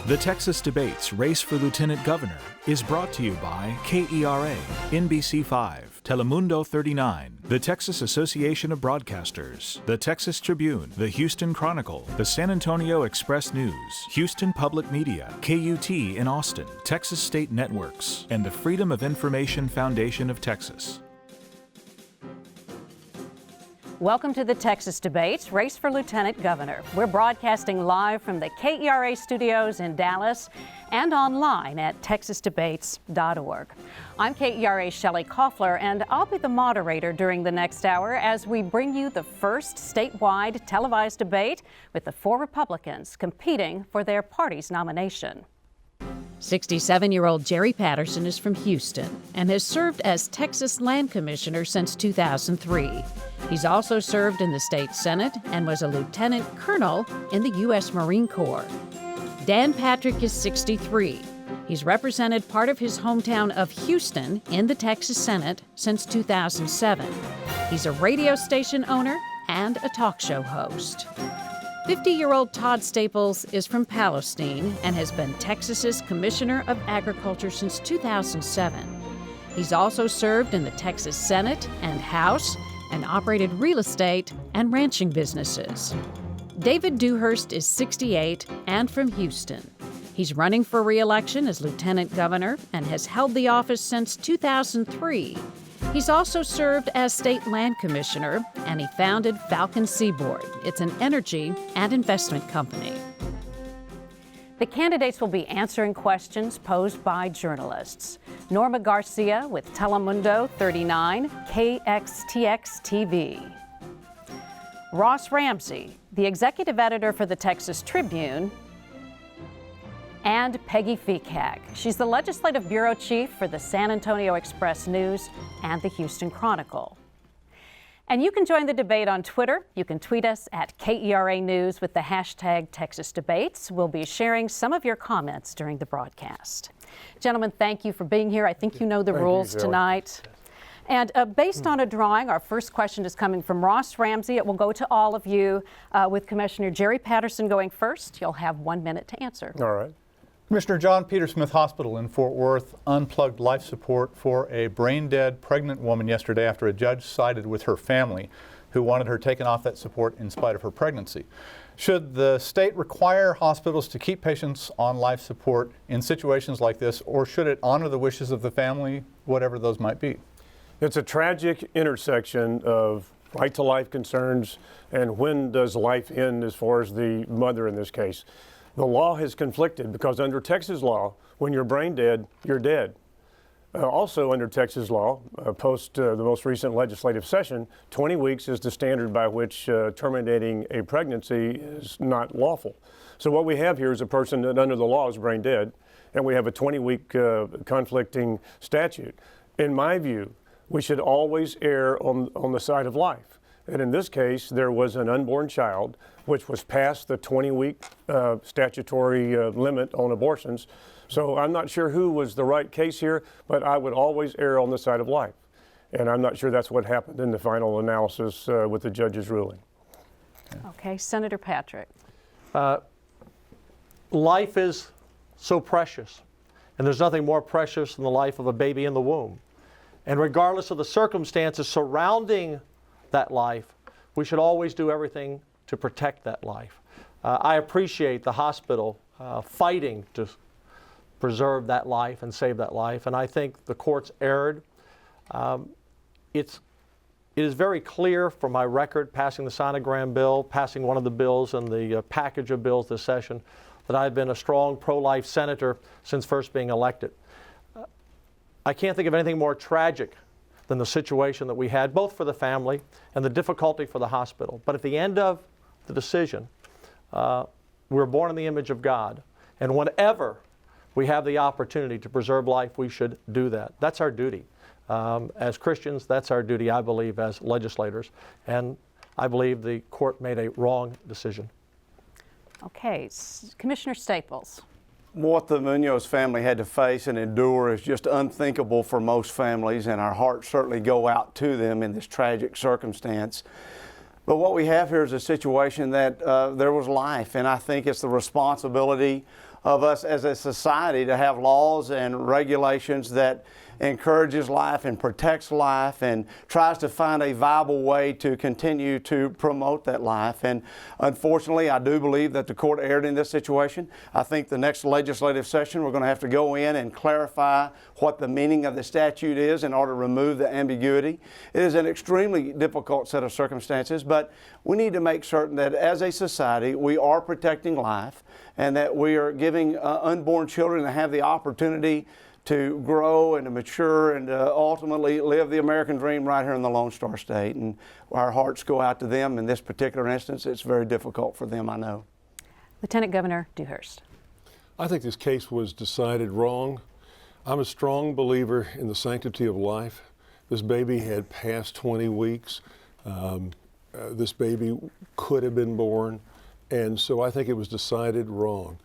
The Texas Debates Race for Lieutenant Governor is brought to you by KERA, NBC5, Telemundo 39, the Texas Association of Broadcasters, the Texas Tribune, the Houston Chronicle, the San Antonio Express News, Houston Public Media, KUT in Austin, Texas State Networks, and the Freedom of Information Foundation of Texas. Welcome to the Texas Debates, Race for Lieutenant Governor. We're broadcasting live from the KERA Studios in Dallas and online at texasdebates.org. I'm KERA's Shelley Kofler, and I'll be the moderator during the next hour as we bring you the first statewide televised debate with the four Republicans competing for their party's nomination. 67-year-old Jerry Patterson is from Houston and has served as Texas Land Commissioner since 2003. He's also served in the state Senate and was a lieutenant colonel in the U.S. Marine Corps. Dan Patrick is 63. He's represented part of his hometown of Houston in the Texas Senate since 2007. He's a radio station owner and a talk show host. 50-year-old Todd Staples is from Palestine and has been Texas's Commissioner of Agriculture since 2007. He's also served in the Texas Senate and House and operated real estate and ranching businesses. David Dewhurst is 68 and from Houston. He's running for re-election as Lieutenant Governor and has held the office since 2003. He's also served as State Land Commissioner, and he founded Falcon Seaboard. It's an energy and investment company. The candidates will be answering questions posed by journalists. Norma Garcia with Telemundo 39, KXTX-TV. Ross Ramsey, the executive editor for the Texas Tribune, and Peggy Fikac. She's the legislative bureau chief for the San Antonio Express News and the Houston Chronicle. And you can join the debate on Twitter. You can tweet us at KERA News with the hashtag Texas Debates. We'll be sharing some of your comments during the broadcast. Gentlemen, thank you for being here. I think you know the rules tonight. And based on a drawing, our first question is coming from Ross Ramsey. It will go to all of you with Commissioner Jerry Patterson going first. You'll have 1 minute to answer. All right. Commissioner, John Peter Smith Hospital in Fort Worth unplugged life support for a brain-dead pregnant woman yesterday after a judge sided with her family who wanted her taken off that support in spite of her pregnancy. Should the state require hospitals to keep patients on life support in situations like this, or should it honor the wishes of the family, whatever those might be? It's a tragic intersection of right-to-life concerns and when does life end as far as the mother in this case. The law has conflicted because under Texas law, when you're brain dead, you're dead. Also under Texas law, post the most recent legislative session, 20 weeks is the standard by which terminating a pregnancy is not lawful. So what we have here is a person that under the law is brain dead, and we have a 20-week conflicting statute. In my view, we should always err on the side of life. And in this case, there was an unborn child, which was past the 20-week statutory limit on abortions. So I'm not sure who was the right case here, but I would always err on the side of life. And I'm not sure that's what happened in the final analysis with the judge's ruling. Okay, Senator Patrick. Life is so precious, and there's nothing more precious than the life of a baby in the womb. And regardless of the circumstances surrounding that life, we should always do everything to protect that life. I appreciate the hospital fighting to preserve that life and save that life, and I think the courts erred. It is very clear from my record, passing the sonogram bill, passing one of the bills in the package of bills this session, that I've been a strong pro-life senator since first being elected. I can't think of anything more tragic than the situation that we had, both for the family and the difficulty for the hospital. But at the end of the decision, we're born in the image of God. And whenever we have the opportunity to preserve life, we should do that. That's our duty. As Christians, that's our duty, I believe, as legislators. And I believe the court made a wrong decision. Okay, Commissioner Staples. What the Munoz family had to face and endure is just unthinkable for most families, and our hearts certainly go out to them in this tragic circumstance. But what we have here is a situation that there was life, and I think it's the responsibility of us as a society to have laws and regulations that encourages life and protects life and tries to find a viable way to continue to promote that life. And unfortunately, I do believe that the court erred in this situation. I think the next legislative session we're going to have to go in and clarify what the meaning of the statute is in order to remove the ambiguity. It is an extremely difficult set of circumstances, but we need to make certain that as a society we are protecting life and that we are giving unborn children to have the opportunity to grow and to mature and to ultimately live the American dream right here in the Lone Star State. And our hearts go out to them. In this particular instance, it's very difficult for them, I know. Lieutenant Governor Dewhurst. I think this case was decided wrong. I'm a strong believer in the sanctity of life. This baby had passed 20 weeks. This baby could have been born. And so I think it was decided wrong.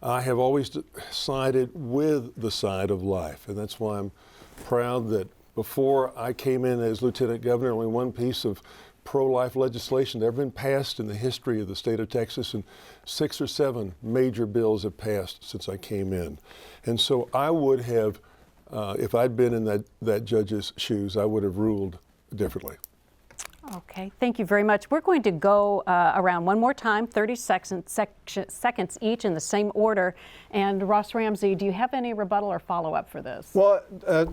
I have always sided with the side of life, and that's why I'm proud that before I came in as Lieutenant Governor, only one piece of pro-life legislation had ever been passed in the history of the state of Texas, and 6 or 7 major bills have passed since I came in. And so I would have, if I'd been in that judge's shoes, I would have ruled differently. Okay, thank you very much. We're going to go around one more time, 30 seconds each in the same order. And Ross Ramsey, do you have any rebuttal or follow-up for this? Well,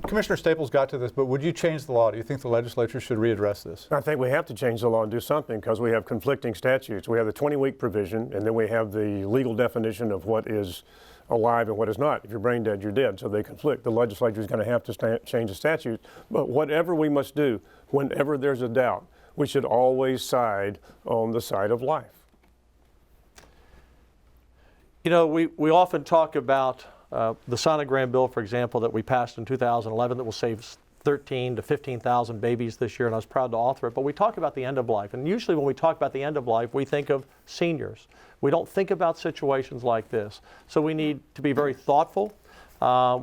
Commissioner Staples got to this, but would you change the law? Do you think the legislature should readdress this? I think we have to change the law and do something because we have conflicting statutes. We have the 20-week provision, and then we have the legal definition of what is alive and what is not. If you're brain dead, you're dead, so they conflict. The legislature is going to have to change the statute. But whatever we must do, whenever there's a doubt, we should always side on the side of life. You know, we often talk about the sonogram bill, for example, that we passed in 2011 that will save 13,000 to 15,000 babies this year, and I was proud to author it. But we talk about the end of life, and usually when we talk about the end of life, we think of seniors. We don't think about situations like this. So we need to be very thoughtful.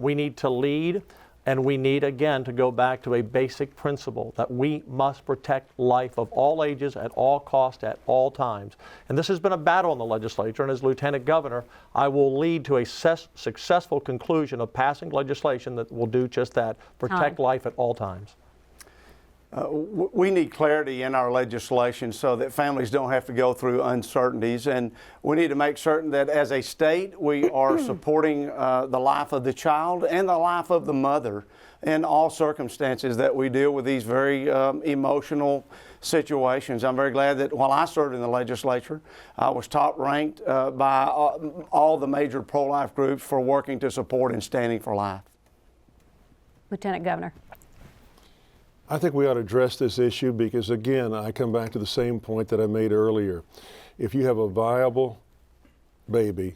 We need to lead. And we need, again, to go back to a basic principle that we must protect life of all ages, at all costs, at all times. And this has been a battle in the legislature, and as Lieutenant Governor, I will lead to a successful conclusion of passing legislation that will do just that, protect life at all times. We need clarity in our legislation so that families don't have to go through uncertainties, and we need to make certain that as a state we are supporting the life of the child and the life of the mother in all circumstances that we deal with these very emotional situations. I'm very glad that while I served in the legislature, I was top ranked by all the major pro-life groups for working to support and standing for life. Lieutenant Governor. I think we ought to address this issue because, again, I come back to the same point that I made earlier. If you have a viable baby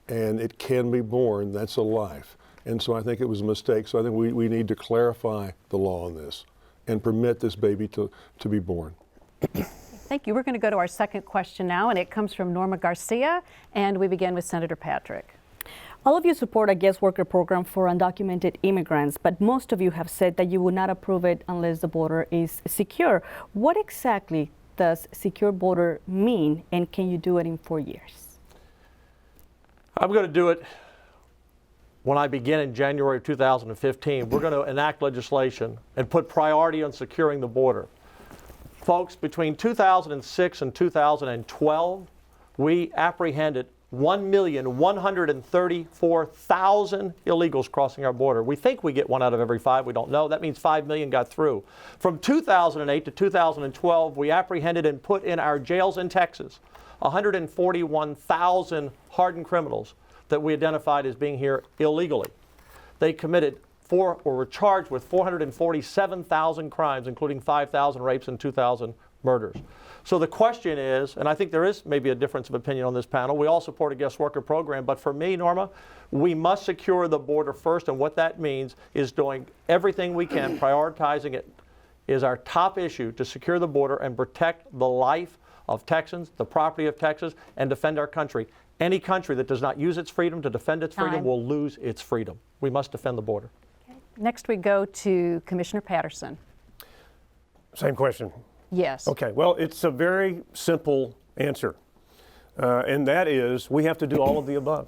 and it can be born, that's a life. And so I think it was a mistake. So I think we need to clarify the law on this and permit this baby to be born. Thank you. We're going to go to our second question now, and it comes from Norma Garcia, and we begin with Senator Patrick. All of you support a guest worker program for undocumented immigrants, but most of you have said that you would not approve it unless the border is secure. What exactly does secure border mean, and can you do it in 4 years? I'm going to do it when I begin in January of 2015. We're going to enact legislation and put priority on securing the border. Folks, between 2006 and 2012, we apprehended 1,134,000 illegals crossing our border. We think we get 1 out of every 5. We don't know. That means 5 million got through. From 2008 to 2012, we apprehended and put in our jails in Texas 141,000 hardened criminals that we identified as being here illegally. They committed or were charged with 447,000 crimes, including 5,000 rapes and 2,000 murders. So the question is, and I think there is maybe a difference of opinion on this panel, we all support a guest worker program, but for me, Norma, we must secure the border first, and what that means is doing everything we can, prioritizing it is our top issue to secure the border and protect the life of Texans, the property of Texas, and defend our country. Any country that does not use its freedom to defend its freedom will lose its freedom. We must defend the border. Okay. Next we go to Commissioner Patterson. Same question. Yes. Okay, well, it's a very simple answer, and that is we have to do all of the above.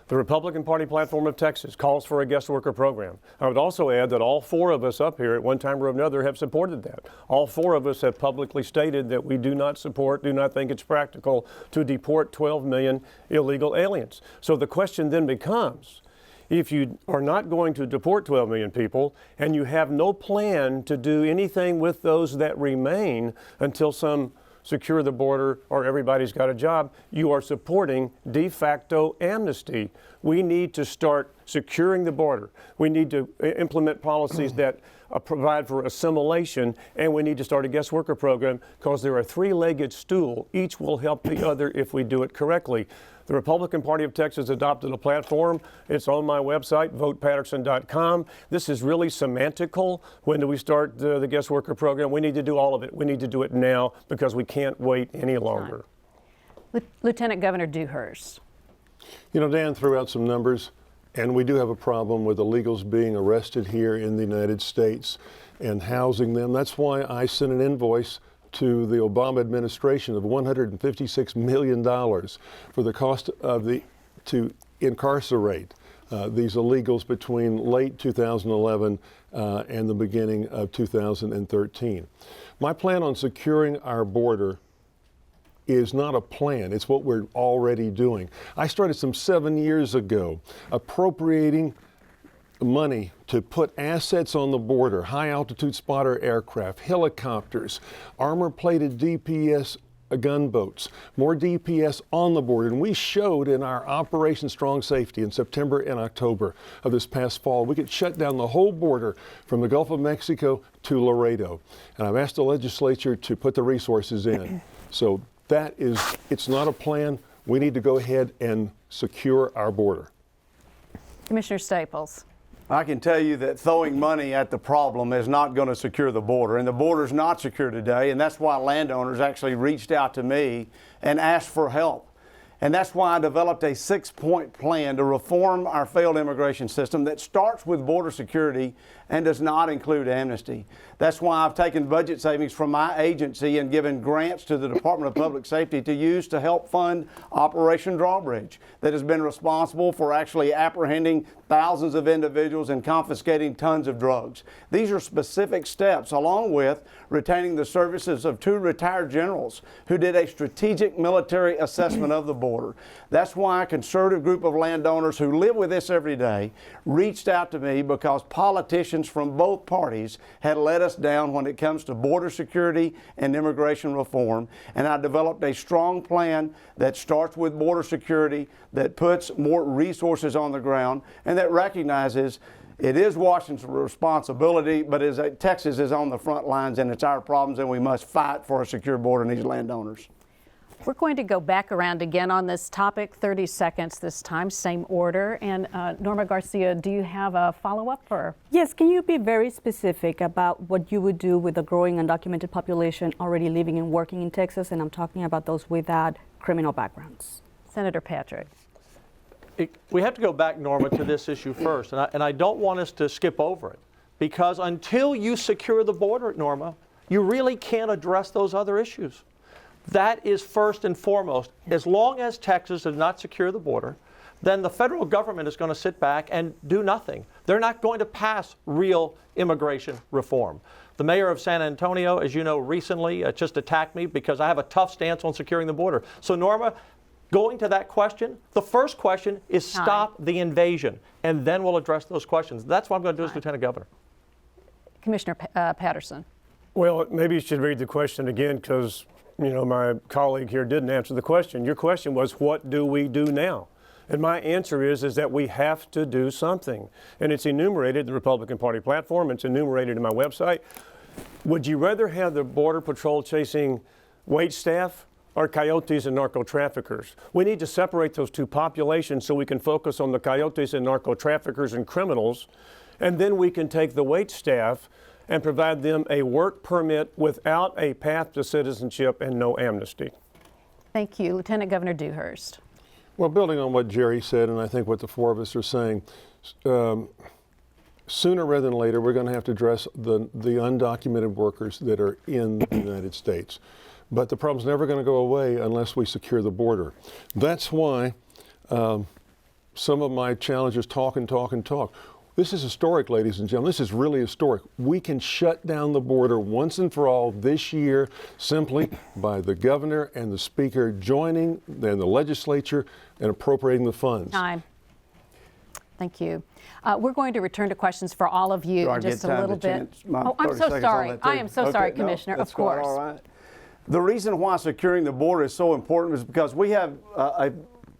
The Republican Party platform of Texas calls for a guest worker program. I would also add that all four of us up here at one time or another have supported that. All four of us have publicly stated that we do not support, do not think it's practical to deport 12 million illegal aliens. So the question then becomes, if you are not going to deport 12 million people and you have no plan to do anything with those that remain until some secure the border or everybody's got a job, you are supporting de facto amnesty. We need to start securing the border. We need to implement policies that provide for assimilation, and we need to start a guest worker program because they're a three-legged stool. Each will help the other if we do it correctly. The Republican Party of Texas adopted a platform. It's on my website, votepatterson.com. This is really semantical. When do we start the guest worker program? We need to do all of it. We need to do it now because we can't wait any longer. Lieutenant Governor Dewhurst. You know, Dan threw out some numbers, and we do have a problem with illegals being arrested here in the United States and housing them. That's why I sent an invoice to the Obama administration of $156 million for the cost of to incarcerate these illegals between late 2011 and the beginning of 2013. My plan on securing our border is not a plan, it's what we're already doing. I started some 7 years ago appropriating money to put assets on the border, high altitude spotter aircraft, helicopters, armor plated DPS gunboats, more DPS on the border. And we showed in our Operation Strong Safety in September and October of this past fall, we could shut down the whole border from the Gulf of Mexico to Laredo. And I've asked the legislature to put the resources in. So that is, it's not a plan. We need to go ahead and secure our border. Commissioner Staples. I can tell you that throwing money at the problem is not going to secure the border, and the border is not secure today, and that's why landowners actually reached out to me and asked for help. And that's why I developed a 6-point plan to reform our failed immigration system that starts with border security and does not include amnesty. That's why I've taken budget savings from my agency and given grants to the Department of Public Safety to use to help fund Operation Drawbridge, that has been responsible for actually apprehending thousands of individuals and confiscating tons of drugs. These are specific steps, along with retaining the services of 2 retired generals who did a strategic military assessment of the border. That's why a conservative group of landowners who live with this every day reached out to me, because politicians from both parties had let us down when it comes to border security and immigration reform. And I developed a strong plan that starts with border security, that puts more resources on the ground, and that recognizes it is Washington's responsibility, but Texas is on the front lines, and it's our problems, and we must fight for a secure border and these landowners. We're going to go back around again on this topic, 30 seconds this time, same order. And Norma Garcia, do you have a follow-up? Or? Yes, can you be very specific about what you would do with the growing undocumented population already living and working in Texas? And I'm talking about those without criminal backgrounds. Senator Patrick. We have to go back, Norma, to this issue first. And I don't want us to skip over it, because until you secure the border, Norma, you really can't address those other issues. That is first and foremost. As long as Texas does not secure the border, then the federal government is going to sit back and do nothing. They're not going to pass real immigration reform. The mayor of San Antonio, as you know, recently just attacked me because I have a tough stance on securing the border. So, Norma, going to that question, the first question is stop the invasion, and then we'll address those questions. That's what I'm going to do as Lieutenant Governor. Commissioner Patterson. Well, maybe you should read the question again, because you know, my colleague here didn't answer the question. Your question was, what do we do now? And my answer is that we have to do something. And it's enumerated in the Republican Party platform. It's enumerated in my website. Would you rather have the Border Patrol chasing wait staff or coyotes and narco traffickers? We need to separate those two populations so we can focus on the coyotes and narco traffickers and criminals. And then we can take the wait staff and provide them a work permit without a path to citizenship and no amnesty. Thank you. Lieutenant Governor Dewhurst. Well, building on what Jerry said, and I think what the four of us are saying, sooner rather than later, we're going to have to address the undocumented workers that are in the United States. But the problem's never going to go away unless we secure the border. That's why some of my challengers talk and talk and talk. This is historic, ladies and gentlemen. This is really historic. We can shut down the border once and for all this year simply by the governor and the speaker joining and the legislature and appropriating the funds. Time. Thank you. We're going to return to questions for all of you in just a little bit. Oh, I'm so sorry. I am so sorry, Commissioner. Of course. All right. The reason why securing the border is so important is because we have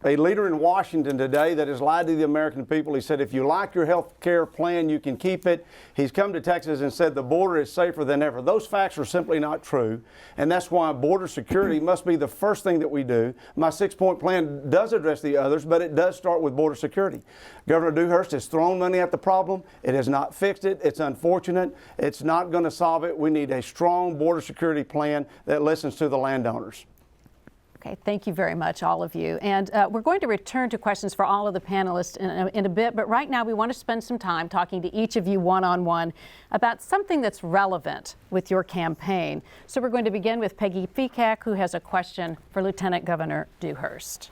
a leader in Washington today that has lied to the American people. He said, if you like your health care plan, you can keep it. He's come to Texas and said the border is safer than ever. Those facts are simply not true, and that's why border security must be the first thing that we do. My 6-point plan does address the others, but it does start with border security. Governor Dewhurst has thrown money at the problem. It has not fixed it. It's unfortunate. It's not going to solve it. We need a strong border security plan that listens to the landowners. Okay, thank you very much, all of you. And we're going to return to questions for all of the panelists in a bit, but right now we want to spend some time talking to each of you one-on-one about something that's relevant with your campaign. So we're going to begin with Peggy Fikac, who has a question for Lieutenant Governor Dewhurst.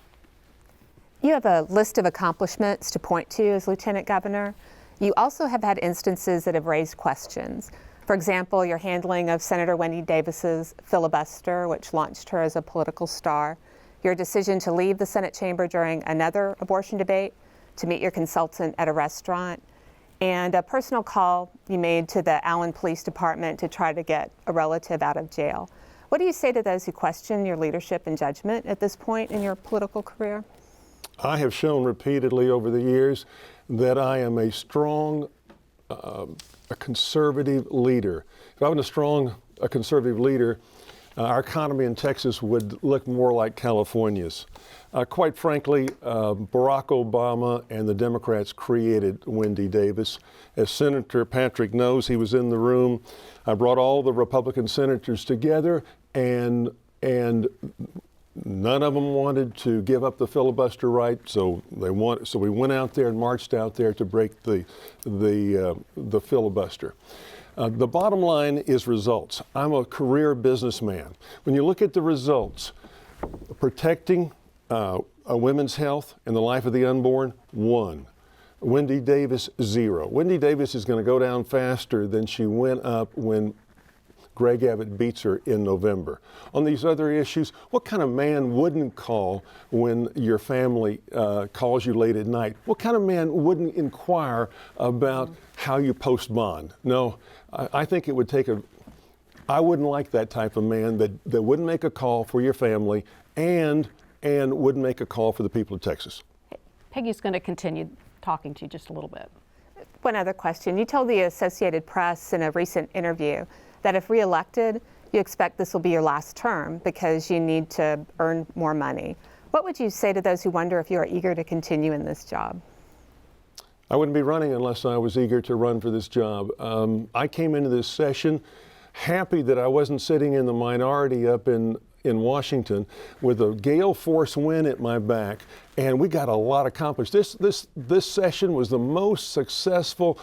You have a list of accomplishments to point to as Lieutenant Governor. You also have had instances that have raised questions. For example, your handling of Senator Wendy Davis's filibuster, which launched her as a political star, your decision to leave the Senate chamber during another abortion debate to meet your consultant at a restaurant, and a personal call you made to the Allen Police Department to try to get a relative out of jail. What do you say to those who question your leadership and judgment at this point in your political career? I have shown repeatedly over the years that I am a strong a conservative leader. If I was a conservative leader, our economy in Texas would look more like California's. Quite frankly, Barack Obama and the Democrats created Wendy Davis. As Senator Patrick knows, he was in the room. I brought all the Republican senators together, and none of them wanted to give up the filibuster right, so we went out there and marched out there to break the filibuster. The bottom line is results. I'm a career businessman. When you look at the results, protecting a women's health and the life of the unborn, 1. Wendy Davis, 0. Wendy Davis is going to go down faster than she went up when Greg Abbott beats her in November. On these other issues, what kind of man wouldn't call when your family calls you late at night? What kind of man wouldn't inquire about how you post bond? No, I think it would take I wouldn't like that type of man that wouldn't make a call for your family and wouldn't make a call for the people of Texas. Peggy's going to continue talking to you just a little bit. One other question. You told the Associated Press in a recent interview that if reelected, you expect this will be your last term because you need to earn more money. What would you say to those who wonder if you are eager to continue in this job? I wouldn't be running unless I was eager to run for this job. I came into this session happy that I wasn't sitting in the minority up in Washington with a gale force wind at my back, and we got a lot accomplished. This session was the most successful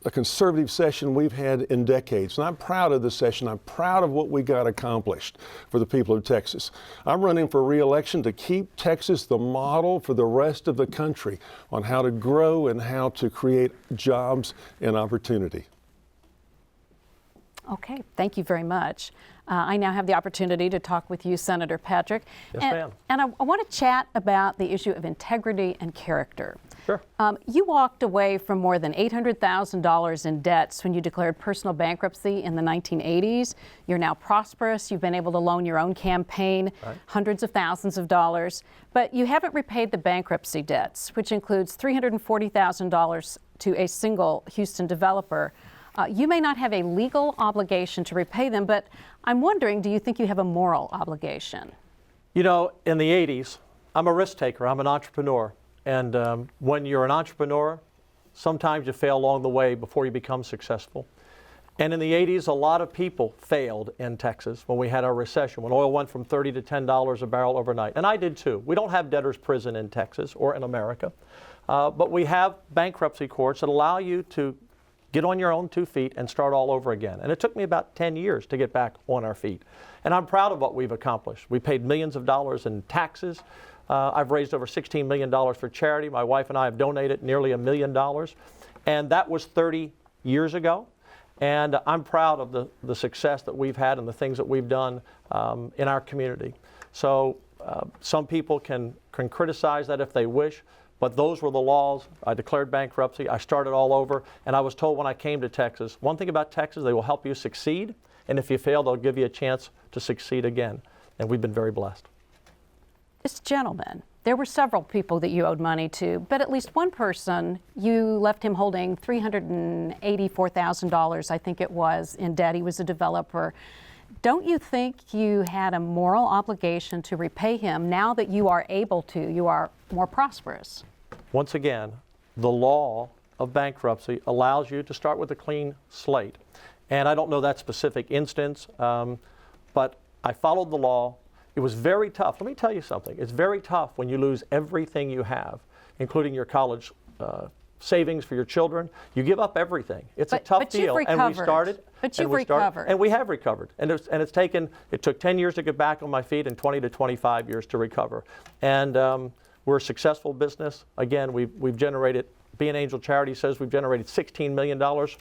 a conservative session we've had in decades. And I'm proud of this session. I'm proud of what we got accomplished for the people of Texas. I'm running for re-election to keep Texas the model for the rest of the country on how to grow and how to create jobs and opportunity. Okay, thank you very much. I now have the opportunity to talk with you, Senator Patrick. Yes, ma'am. And I want to chat about the issue of integrity and character. Sure. You walked away from more than $800,000 in debts when you declared personal bankruptcy in the 1980s. You're now prosperous. You've been able to loan your own campaign hundreds of thousands of dollars, but you haven't repaid the bankruptcy debts, which includes $340,000 to a single Houston developer. You may not have a legal obligation to repay them, but I'm wondering, do you think you have a moral obligation? You know, in the 80s, I'm a risk taker. I'm an entrepreneur. And when you're an entrepreneur, sometimes you fail along the way before you become successful. And in the 80s, a lot of people failed in Texas when we had our recession, when oil went from $30 to $10 a barrel overnight. And I did too. We don't have debtor's prison in Texas or in America, but we have bankruptcy courts that allow you to get on your own 2 feet and start all over again. And it took me about 10 years to get back on our feet. And I'm proud of what we've accomplished. We paid millions of dollars in taxes. I've raised over $16 million for charity. My wife and I have donated nearly $1 million. And that was 30 years ago. And I'm proud of the success that we've had and the things that we've done in our community. So some people can criticize that if they wish, but those were the laws. I declared bankruptcy. I started all over. And I was told when I came to Texas, one thing about Texas, they will help you succeed. And if you fail, they'll give you a chance to succeed again. And we've been very blessed. This gentleman, there were several people that you owed money to, but at least one person, you left him holding $384,000, I think it was, in debt. He was a developer. Don't you think you had a moral obligation to repay him now that you are able to, you are more prosperous? Once again, the law of bankruptcy allows you to start with a clean slate. And I don't know that specific instance, but I followed the law. It was very tough. Let me tell you something. It's very tough when you lose everything you have, including your college savings for your children. You give up everything. It's a tough deal. And we started. But you've recovered. And we have recovered. And it took 10 years to get back on my feet and 20 to 25 years to recover. And we're a successful business. Again, we've generated, Be an Angel Charity says we've generated $16 million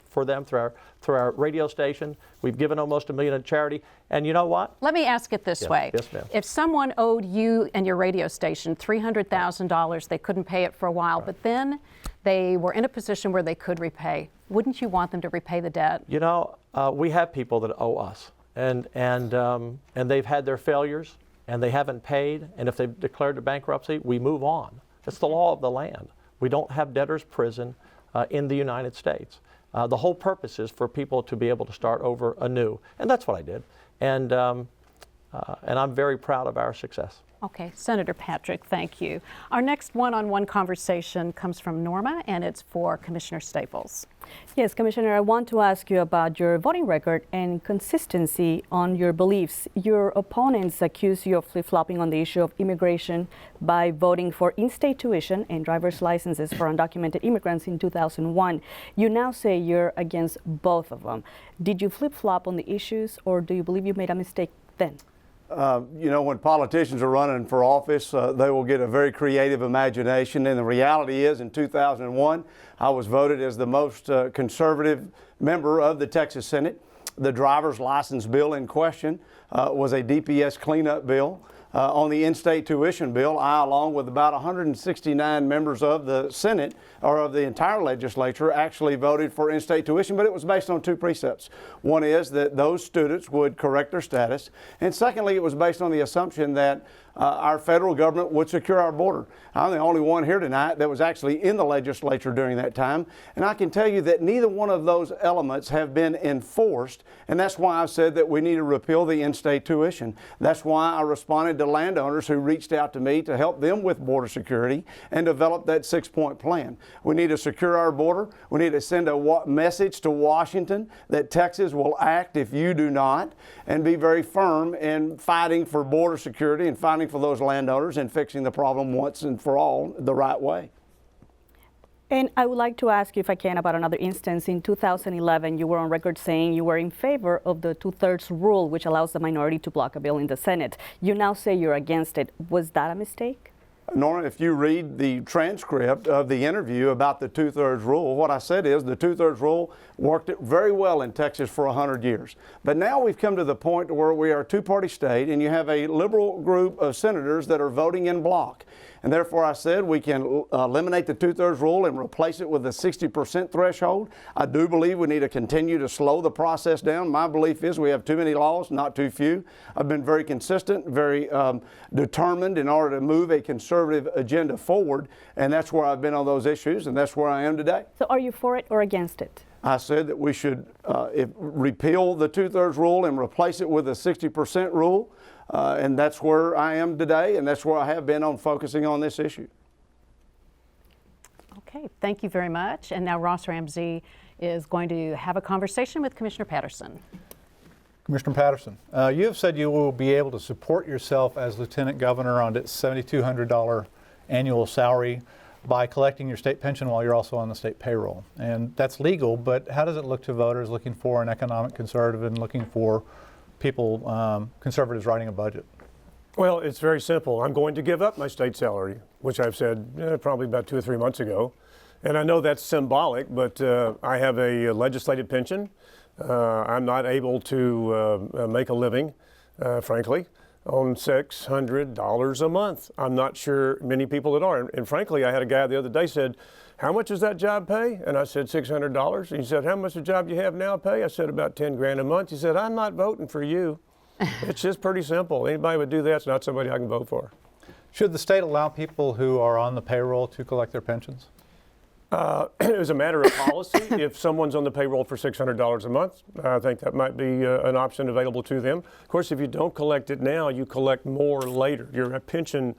for them through our radio station. We've given almost $1 million in charity. And you know what? Let me ask it this way. Yes, ma'am. If someone owed you and your radio station $300,000, they couldn't pay it for a while, but then they were in a position where they could repay, wouldn't you want them to repay the debt? You know, we have people that owe us, and they've had their failures, and they haven't paid, and if they've declared a bankruptcy, we move on. It's the law of the land. We don't have debtor's prison in the United States. The whole purpose is for people to be able to start over anew, and that's what I did. And I'm very proud of our success. Okay, Senator Patrick, thank you. Our next one-on-one conversation comes from Norma, and it's for Commissioner Staples. Yes, Commissioner, I want to ask you about your voting record and consistency on your beliefs. Your opponents accuse you of flip-flopping on the issue of immigration by voting for in-state tuition and driver's licenses for undocumented immigrants in 2001. You now say you're against both of them. Did you flip-flop on the issues, or do you believe you made a mistake then? You know, when politicians are running for office, they will get a very creative imagination. And the reality is, in 2001, I was voted as the most conservative member of the Texas Senate. The driver's license bill in question was a DPS cleanup bill. On the in-state tuition bill, I, along with about 169 members of the Senate, or of the entire legislature, actually voted for in-state tuition, but it was based on two precepts. One is that those students would correct their status, and secondly, it was based on the assumption that our federal government would secure our border. I'm the only one here tonight that was actually in the legislature during that time, and I can tell you that neither one of those elements have been enforced, and that's why I said that we need to repeal the in-state tuition. That's why I responded to landowners who reached out to me to help them with border security and develop that 6-point plan. We need to secure our border. We need to send a message to Washington that Texas will act if you do not, and be very firm in fighting for border security and fighting for those landowners and fixing the problem once and for all the right way. And I would like to ask you, if I can, about another instance. In 2011, you were on record saying you were in favor of the 2/3 rule, which allows the minority to block a bill in the Senate. You now say you're against it. Was that a mistake? Norma, if you read the transcript of the interview about the 2/3 rule, what I said is the 2/3 rule worked very well in Texas for 100 years. But now we've come to the point where we are a two-party state, and you have a liberal group of senators that are voting in bloc. And therefore I said we can eliminate the 2/3 rule and replace it with a 60% threshold. I do believe we need to continue to slow the process down. My belief is we have too many laws, not too few. I've been very consistent, very determined in order to move a conservative agenda forward, and that's where I've been on those issues, and that's where I am today. So are you for it or against it? I said that we should repeal the 2/3 rule and replace it with a 60% rule. And that's where I am today, and that's where I have been on focusing on this issue. Okay, thank you very much. And now Ross Ramsey is going to have a conversation with Commissioner Patterson. Commissioner Patterson, you have said you will be able to support yourself as Lieutenant Governor on its $7,200 annual salary by collecting your state pension while you're also on the state payroll. And that's legal, but how does it look to voters looking for an economic conservative and looking for people, conservatives writing a budget? Well, it's very simple. I'm going to give up my state salary, which I've said probably about 2 or 3 months ago. And I know that's symbolic, but I have a legislative pension. I'm not able to make a living, frankly, on $600 a month. I'm not sure many people that are. And frankly, I had a guy the other day said, "How much does that job pay?" And I said, $600. And he said, "How much the job you have now pay?" I said, "About 10 grand a month." He said, "I'm not voting for you." It's just pretty simple. Anybody would do that, it's not somebody I can vote for. Should the state allow people who are on the payroll to collect their pensions? As a matter of policy, if someone's on the payroll for $600 a month, I think that might be an option available to them. Of course, if you don't collect it now, you collect more later. Your pension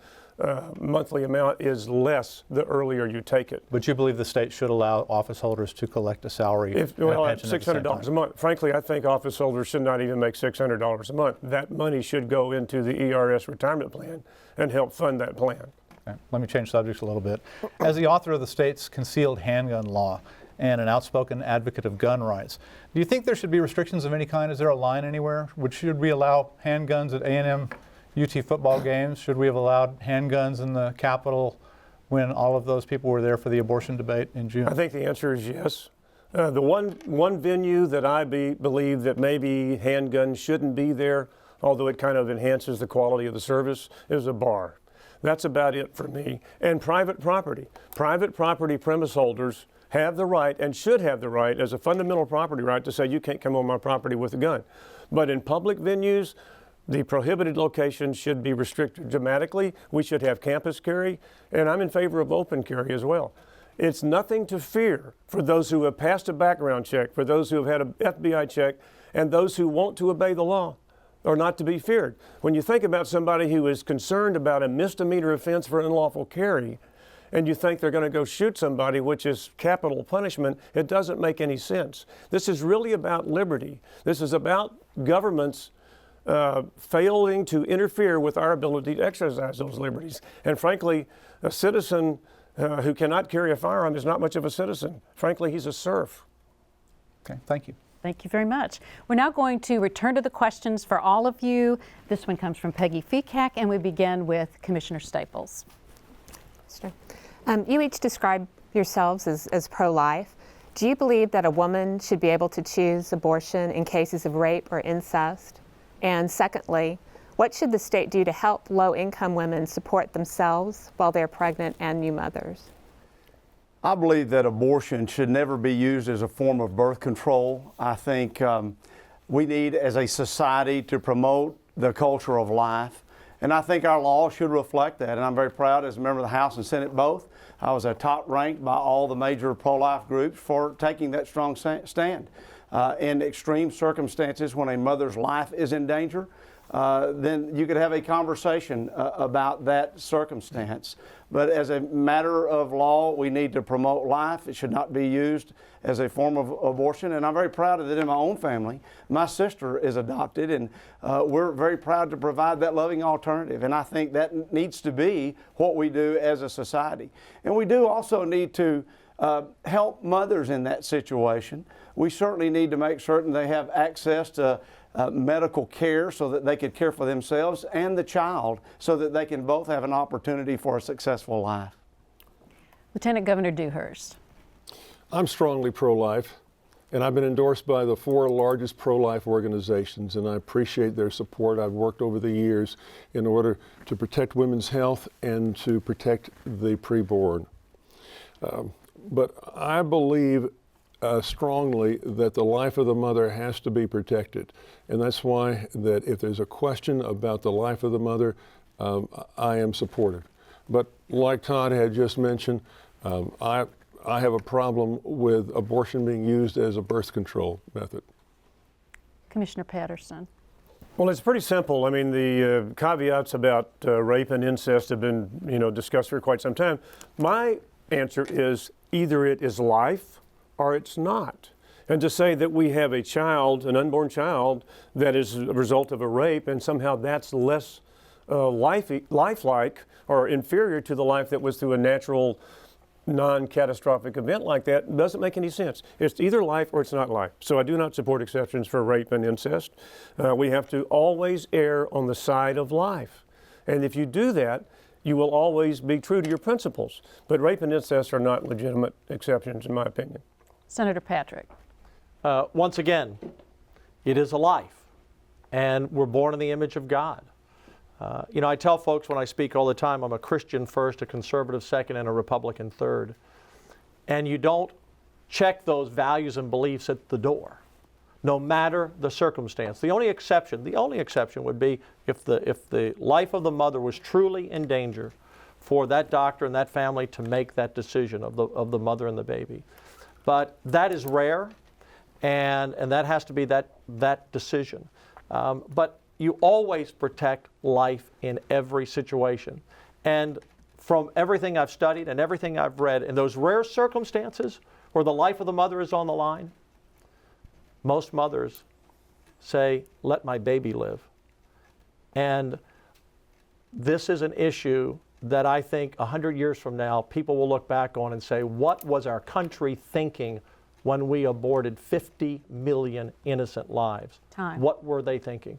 monthly amount is less the earlier you take it. But you believe the state should allow office holders to collect a salary and a pension at $600 a month. Frankly, I think office holders should not even make $600 a month. That money should go into the ERS retirement plan and help fund that plan. Okay. Let me change subjects a little bit. As the author of the state's concealed handgun law and an outspoken advocate of gun rights, do you think there should be restrictions of any kind? Is there a line anywhere? Should we allow handguns at A&M UT football games? Should we have allowed handguns in the Capitol when all of those people were there for the abortion debate in June? I think the answer is yes. The one venue that I believe that maybe handguns shouldn't be there, although it kind of enhances the quality of the service, is a bar. That's about it for me. And private property. Private property premise holders have the right and should have the right as a fundamental property right to say you can't come on my property with a gun. But in public venues, the prohibited locations should be restricted dramatically. We should have campus carry, and I'm in favor of open carry as well. It's nothing to fear for those who have passed a background check, for those who have had an FBI check, and those who want to obey the law are not to be feared. When you think about somebody who is concerned about a misdemeanor offense for unlawful carry, and you think they're going to go shoot somebody, which is capital punishment, it doesn't make any sense. This is really about liberty. This is about governments failing to interfere with our ability to exercise those liberties. And frankly, a citizen who cannot carry a firearm is not much of a citizen. Frankly, he's a serf. Okay, thank you. Thank you very much. We're now going to return to the questions for all of you. This one comes from Peggy Fikac, and we begin with Commissioner Staples. Sure. You each describe yourselves as pro-life. Do you believe that a woman should be able to choose abortion in cases of rape or incest? And secondly, what should the state do to help low-income women support themselves while they're pregnant and new mothers? I believe that abortion should never be used as a form of birth control. I think we need, as a society, to promote the culture of life. And I think our law should reflect that. And I'm very proud, as a member of the House and Senate both, I was top ranked by all the major pro-life groups for taking that strong stand. In extreme circumstances, when a mother's life is in danger, then you could have a conversation about that circumstance. But as a matter of law, we need to promote life. It should not be used as a form of abortion. And I'm very proud of that in my own family. My sister is adopted, and we're very proud to provide that loving alternative. And I think that needs to be what we do as a society. And we do also need to help mothers in that situation. We certainly need to make certain they have access to medical care so that they could care for themselves and the child so that they can both have an opportunity for a successful life. Lieutenant Governor Dewhurst. I'm strongly pro-life, and I've been endorsed by the 4 largest pro-life organizations, and I appreciate their support. I've worked over the years in order to protect women's health and to protect the preborn. But I believe strongly that the life of the mother has to be protected. And that's why that if there's a question about the life of the mother, I am supportive. But like Todd had just mentioned, I have a problem with abortion being used as a birth control method. Commissioner Patterson. Well, it's pretty simple. I mean, the caveats about rape and incest have been, discussed for quite some time. My answer is either it is life or it's not. And to say that we have a child, an unborn child, that is a result of a rape and somehow that's less lifelike or inferior to the life that was through a natural, non-catastrophic event like that doesn't make any sense. It's either life or it's not life. So I do not support exceptions for rape and incest. We have to always err on the side of life. And if you do that, you will always be true to your principles. But rape and incest are not legitimate exceptions, in my opinion. Senator Patrick. Once again, it is a life, and we're born in the image of God. You know, I tell folks when I speak all the time, I'm a Christian first, a conservative second, and a Republican third. And you don't check those values and beliefs at the door, no matter the circumstance. The only exception would be if the life of the mother was truly in danger, for that doctor and that family to make that decision of the mother and the baby. But that is rare, and that has to be that decision. But you always protect life in every situation. And from everything I've studied and everything I've read, in those rare circumstances where the life of the mother is on the line, most mothers say, let my baby live. And this is an issue that I think 100 years from now, people will look back on and say, what was our country thinking when we aborted 50 million innocent lives? Time. What were they thinking?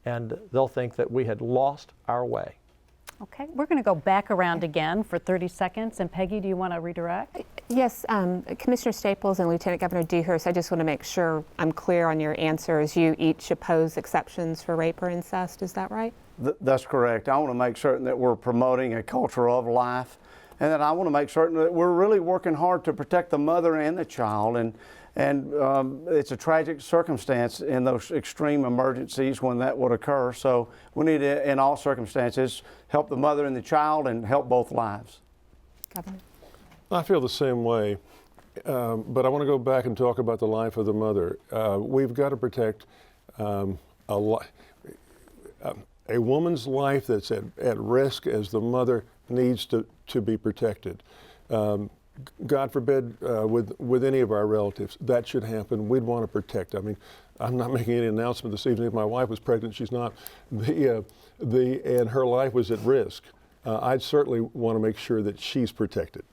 And they'll think that we had lost our way. Okay, we're going to go back around again for 30 seconds. And Peggy, do you want to redirect? Yes, Commissioner Staples and Lieutenant Governor Dewhurst, I just want to make sure I'm clear on your answers. You each oppose exceptions for rape or incest, is that right? That's correct. I want to make certain that we're promoting a culture of life, and that I want to make certain that we're really working hard to protect the mother and the child. And it's a tragic circumstance in those extreme emergencies when that would occur. So we need to, in all circumstances, help the mother and the child and help both lives. Governor? I feel the same way, but I want to go back and talk about the life of the mother. We've got to protect a woman's life that's at risk as the mother needs to be protected. God forbid, with any of our relatives, that should happen. We'd want to protect. I mean, I'm not making any announcement this evening. If my wife was pregnant, she's not. And her life was at risk. I'd certainly want to make sure that she's protected.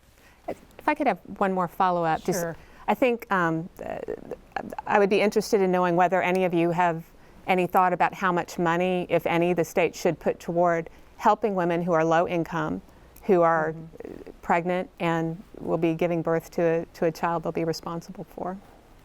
If I could have one more follow-up. Sure. Just, I think I would be interested in knowing whether any of you have any thought about how much money, if any, the state should put toward helping women who are low income, who are pregnant and will be giving birth to a child they'll be responsible for.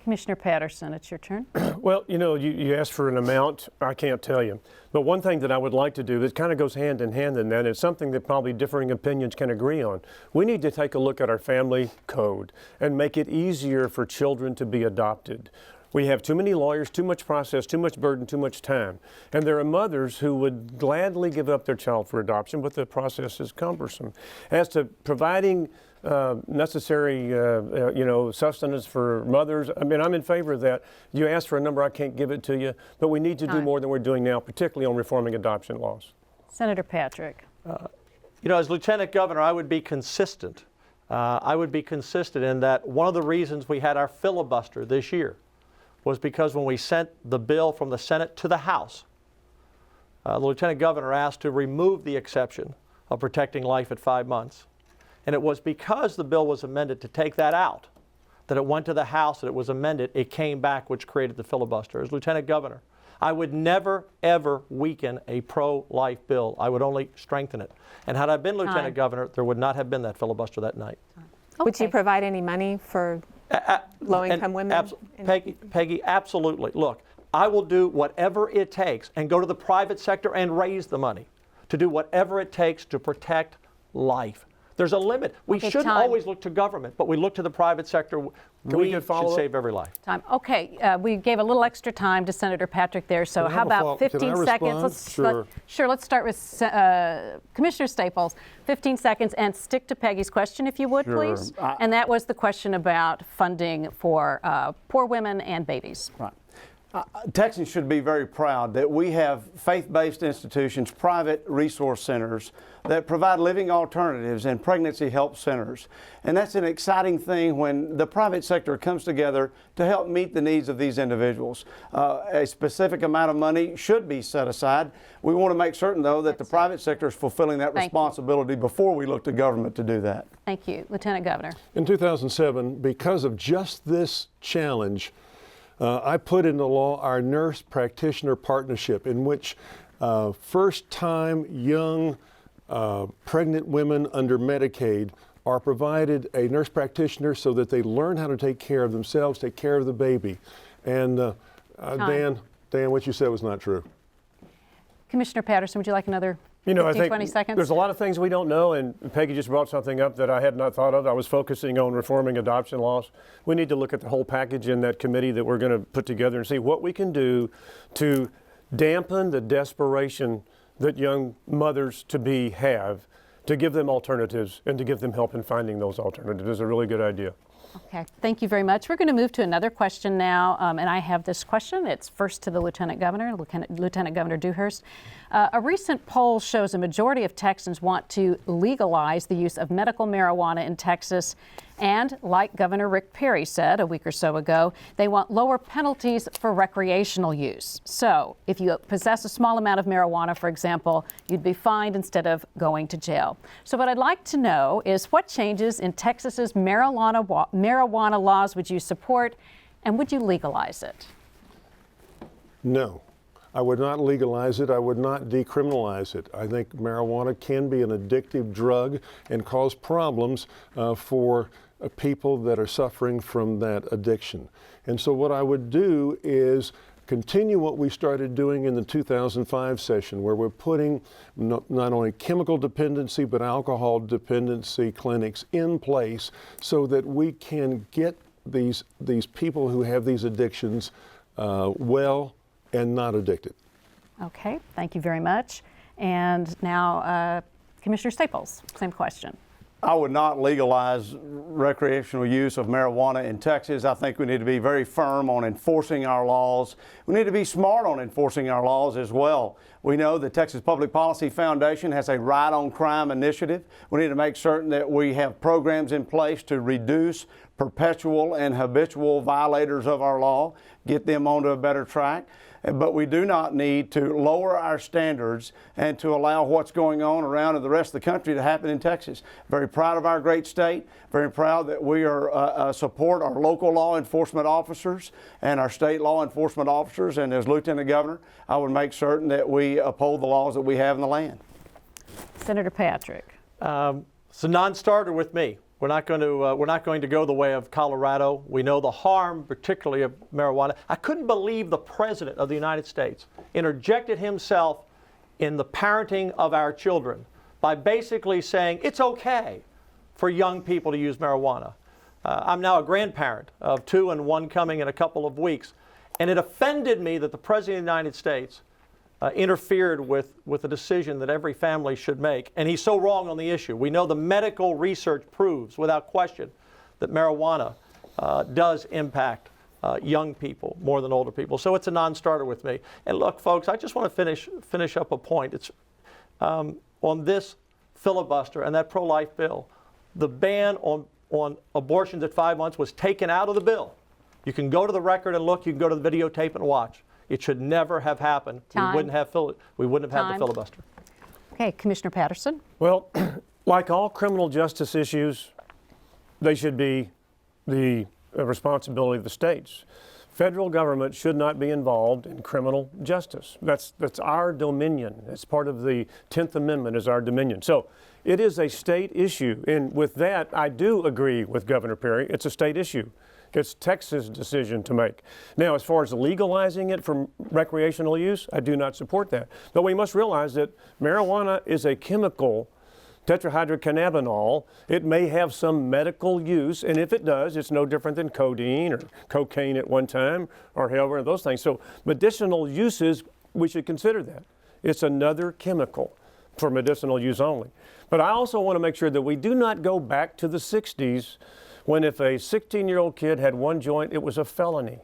Commissioner Patterson, it's your turn. Well, you know, you asked for an amount, I can't tell you. But one thing that I would like to do that kind of goes hand in hand in that, it's something that probably differing opinions can agree on. We need to take a look at our family code and make it easier for children to be adopted. We have too many lawyers, too much process, too much burden, too much time. And there are mothers who would gladly give up their child for adoption, but the process is cumbersome. As to providing necessary, sustenance for mothers, I mean, I'm in favor of that. You asked for a number, I can't give it to you, but we need to do more than we're doing now, particularly on reforming adoption laws. Senator Patrick. You know, as Lieutenant Governor, I would be consistent. I would be consistent in that one of the reasons we had our filibuster this year was because when we sent the bill from the Senate to the House, the Lieutenant Governor asked to remove the exception of protecting life at 5 months. And it was because the bill was amended to take that out, that it went to the House, that it was amended, it came back, which created the filibuster. As Lieutenant Governor, I would never, ever weaken a pro-life bill. I would only strengthen it. And had I been Lieutenant Governor, there would not have been that filibuster that night. Okay. Would you provide any money for low-income women? Peggy, absolutely. Look, I will do whatever it takes and go to the private sector and raise the money to do whatever it takes to protect life. There's a limit. We shouldn't always look to government, but we look to the private sector. We should save every life. Time. Okay, we gave a little extra time to Senator Patrick there, so how about 15 seconds? Let's start with Commissioner Staples. 15 seconds, and stick to Peggy's question, if you would, please. And that was the question about funding for poor women and babies. Right. Texans should be very proud that we have faith-based institutions, private resource centers that provide living alternatives and pregnancy help centers. And that's an exciting thing when the private sector comes together to help meet the needs of these individuals. A specific amount of money should be set aside. We want to make certain, though, that the private sector is fulfilling that responsibility before we look to government to do that. Thank you. Lieutenant Governor. In 2007, because of just this challenge, I put into law our nurse practitioner partnership, in which First-time young pregnant women under Medicaid are provided a nurse practitioner so that they learn how to take care of themselves, take care of the baby. And Dan, what you said was not true. Commissioner Patterson, would you like another 20 seconds? There's a lot of things we don't know, and Peggy just brought something up that I had not thought of. I was focusing on reforming adoption laws. We need to look at the whole package in that committee that we're going to put together and see what we can do to dampen the desperation that young mothers-to-be have, to give them alternatives and to give them help in finding those alternatives. Is a really good idea. Okay, thank you very much. We're going to move to another question now, and I have this question. It's first to the Lieutenant Governor, Lieutenant Governor Dewhurst. A recent poll shows a majority of Texans want to legalize the use of medical marijuana in Texas, and like Governor Rick Perry said a week or so ago, they want lower penalties for recreational use. So if you possess a small amount of marijuana, for example, you'd be fined instead of going to jail. So what I'd like to know is what changes in Texas's marijuana laws would you support, and would you legalize it? No, I would not legalize it. I would not decriminalize it. I think marijuana can be an addictive drug and cause problems for people that are suffering from that addiction. And so what I would do is continue what we started doing in the 2005 session, where we're putting not only chemical dependency but alcohol dependency clinics in place so that we can get these people who have these addictions well and not addicted. Okay, thank you very much. And now Commissioner Staples, same question. I would not legalize recreational use of marijuana in Texas. I think we need to be very firm on enforcing our laws. We need to be smart on enforcing our laws as well. We know the Texas Public Policy Foundation has a Right on Crime initiative. We need to make certain that we have programs in place to reduce perpetual and habitual violators of our law, get them onto a better track. But we do not need to lower our standards and to allow what's going on around in the rest of the country to happen in Texas. Very proud of our great state, very proud that we are support our local law enforcement officers and our state law enforcement officers, and as Lieutenant Governor, I would make certain that we uphold the laws that we have in the land. Senator Patrick. It's a non-starter with me. We're not going to go the way of Colorado. We know the harm, particularly of marijuana. I couldn't believe the President of the United States interjected himself in the parenting of our children by basically saying it's okay for young people to use marijuana. I'm now a grandparent of 2 and 1 coming in a couple of weeks, and it offended me that the President of the United States interfered with a decision that every family should make. And he's so wrong on the issue. We know the medical research proves without question that marijuana does impact young people more than older people. So it's a non-starter with me. And look, folks, I just want to finish up a point. It's on this filibuster and that pro-life bill, the ban on abortions at 5 months was taken out of the bill. You can go to the record and look. You can go to the videotape and watch. It should never have happened. Time. We wouldn't have had the filibuster. Okay, Commissioner Patterson. Well, like all criminal justice issues, they should be the responsibility of the states. Federal government should not be involved in criminal justice. That's our dominion. It's part of the 10th Amendment is our dominion. So it is a state issue. And with that, I do agree with Governor Perry. It's a state issue. It's Texas' decision to make. Now, as far as legalizing it for recreational use, I do not support that. But we must realize that marijuana is a chemical, tetrahydrocannabinol. It may have some medical use, and if it does, it's no different than codeine or cocaine at one time or heroin, those things. So medicinal uses, we should consider that. It's another chemical for medicinal use only. But I also want to make sure that we do not go back to the 60s when if a 16-year-old kid had 1 joint, it was a felony.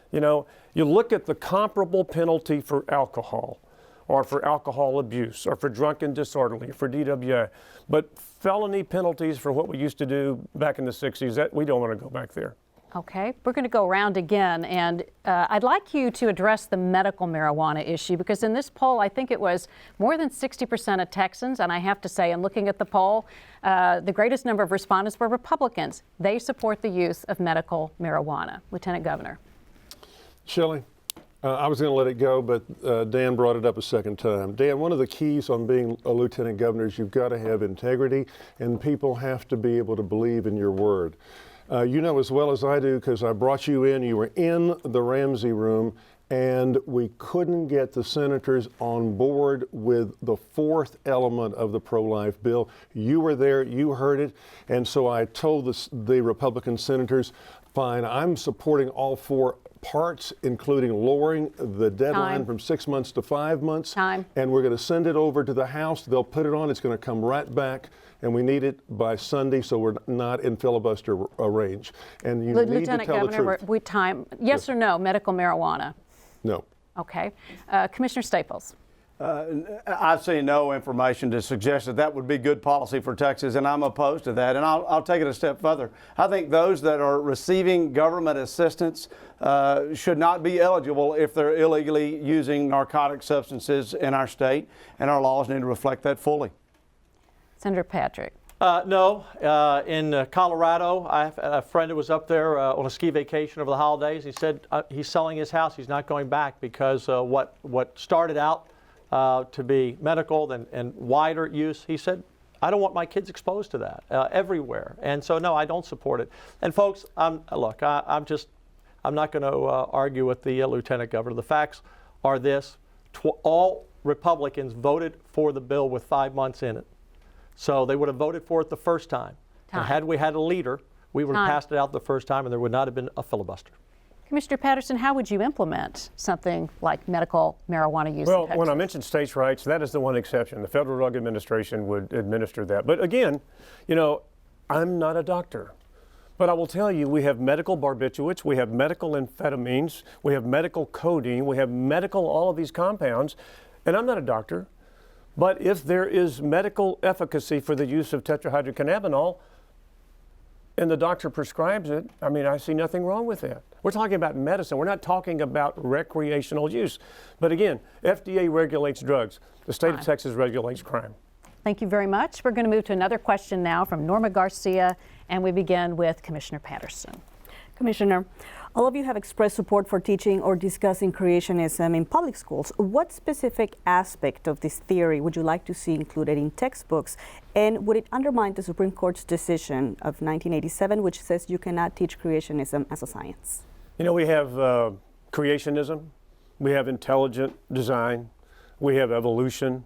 You know, you look at the comparable penalty for alcohol or for alcohol abuse or for drunken disorderly, for DWI. But felony penalties for what we used to do back in the 60s, that we don't want to go back there. Okay, we're going to go around again, and I'd like you to address the medical marijuana issue, because in this poll, I think it was more than 60% of Texans, and I have to say, in looking at the poll, the greatest number of respondents were Republicans. They support the use of medical marijuana. Lieutenant Governor. Shelley, I was going to let it go, but Dan brought it up a second time. Dan, one of the keys on being a lieutenant governor is you've got to have integrity, and people have to be able to believe in your word. You know as well as I do, because I brought you in, you were in the Ramsey room, and we couldn't get the senators on board with the fourth element of the pro-life bill. You were there, you heard it, and so I told the Republican senators, fine, I'm supporting all four parts, including lowering the deadline from 6 months to 5 months. And we're going to send it over to the House. They'll put it on. It's going to come right back. And we need it by Sunday, so we're not in filibuster range. And you need to tell the truth. Yes or no, medical marijuana? No. Okay. Commissioner Staples. I've seen no information to suggest that that would be good policy for Texas, and I'm opposed to that. And I'll take it a step further. I think those that are receiving government assistance should not be eligible if they're illegally using narcotic substances in our state, and our laws need to reflect that fully. Senator Patrick. No. In Colorado, I have a friend who was up there on a ski vacation over the holidays. He said he's selling his house. He's not going back because what started out to be medical and wider use, he said, I don't want my kids exposed to that everywhere. And so, no, I don't support it. And folks, look, I'm not going to argue with the Lieutenant Governor. The facts are this. All Republicans voted for the bill with 5 months in it. So they would have voted for it the first time. And had we had a leader, we would have passed it out the first time, and there would not have been a filibuster. Commissioner Patterson, how would you implement something like medical marijuana use in Texas? When I mentioned states' rights, that is the one exception. The Federal Drug Administration would administer that. But again, you know, I'm not a doctor. But I will tell you, we have medical barbiturates, we have medical amphetamines, we have medical codeine, we have medical all of these compounds. And I'm not a doctor. But if there is medical efficacy for the use of tetrahydrocannabinol, and the doctor prescribes it, I mean, I see nothing wrong with that. We're talking about medicine. We're not talking about recreational use. But again, FDA regulates drugs. The state of Texas regulates crime. Thank you very much. We're going to move to another question now from Norma Garcia, and we begin with Commissioner Patterson. Commissioner, all of you have expressed support for teaching or discussing creationism in public schools. What specific aspect of this theory would you like to see included in textbooks? And would it undermine the Supreme Court's decision of 1987, which says you cannot teach creationism as a science? You know, we have creationism, we have intelligent design, we have evolution.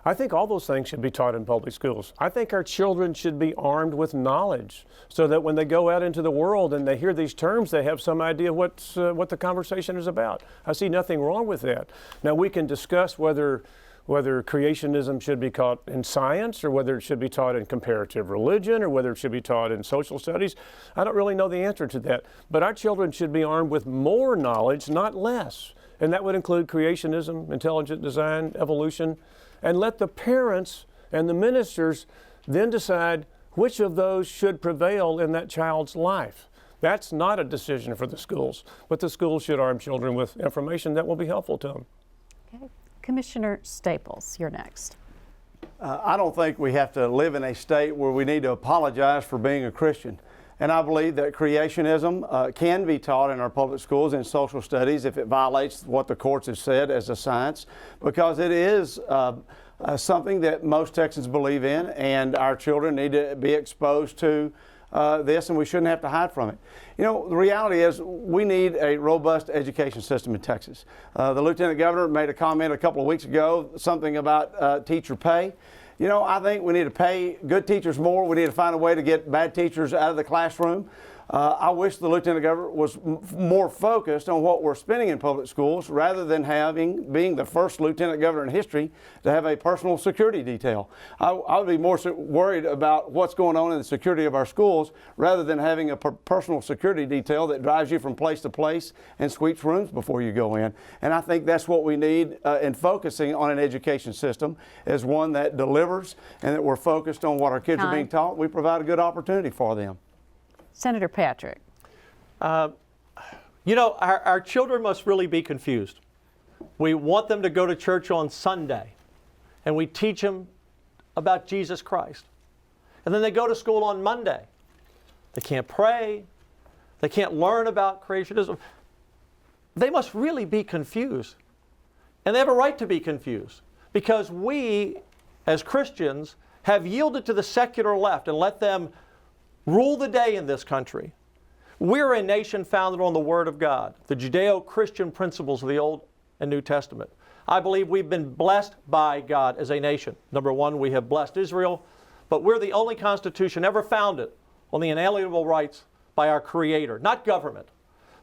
I think all those things should be taught in public schools. I think our children should be armed with knowledge so that when they go out into the world and they hear these terms, they have some idea what the conversation is about. I see nothing wrong with that. Now, we can discuss whether creationism should be taught in science or whether it should be taught in comparative religion or whether it should be taught in social studies. I don't really know the answer to that. But our children should be armed with more knowledge, not less. And that would include creationism, intelligent design, evolution. And let the parents and the ministers then decide which of those should prevail in that child's life. That's not a decision for the schools, but the schools should arm children with information that will be helpful to them. Okay. Commissioner Staples, you're next. I don't think we have to live in a state where we need to apologize for being a Christian. And I believe that creationism can be taught in our public schools in social studies if it violates what the courts have said as a science, because it is something that most Texans believe in, and our children need to be exposed to this, and we shouldn't have to hide from it. You know, the reality is we need a robust education system in Texas. The Lieutenant Governor made a comment a couple of weeks ago, something about teacher pay. You know, I think we need to pay good teachers more. We need to find a way to get bad teachers out of the classroom. I wish the Lieutenant Governor was more focused on what we're spending in public schools rather than being the first Lieutenant Governor in history to have a personal security detail. I would be more worried about what's going on in the security of our schools rather than having a personal security detail that drives you from place to place and sweeps rooms before you go in. And I think that's what we need in focusing on an education system, is one that delivers and that we're focused on what our kids are being taught. We provide a good opportunity for them. Senator Patrick. You know, our children must really be confused. We want them to go to church on Sunday, and we teach them about Jesus Christ. And then they go to school on Monday. They can't pray. They can't learn about creationism. they must really be confused. And they have a right to be confused, because we, as Christians, have yielded to the secular left and let them rule the day in this country. We're a nation founded on the Word of God, the Judeo-Christian principles of the Old and New Testament. I believe we've been blessed by God as a nation. Number one, we have blessed Israel, but we're the only constitution ever founded on the inalienable rights by our Creator, not government.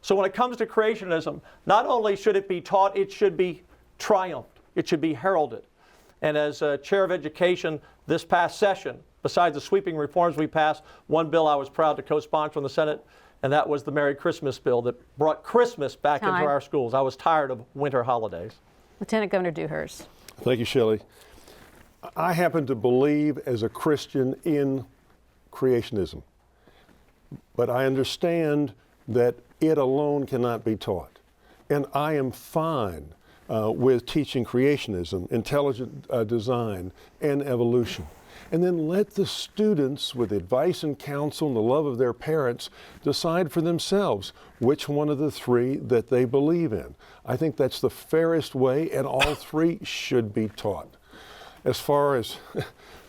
So when it comes to creationism, not only should it be taught, it should be triumphed. It should be heralded. And as Chair of Education this past session, besides the sweeping reforms we passed, one bill I was proud to co-sponsor in the Senate, and that was the Merry Christmas bill that brought Christmas back into our schools. I was tired of winter holidays. Lieutenant Governor Dewhurst. Thank you, Shelley. I happen to believe as a Christian in creationism, but I understand that it alone cannot be taught. And I am fine with teaching creationism, intelligent design, and evolution. And then let the students, with advice and counsel and the love of their parents, decide for themselves which one of the three that they believe in. I think that's the fairest way, and all three should be taught. As far as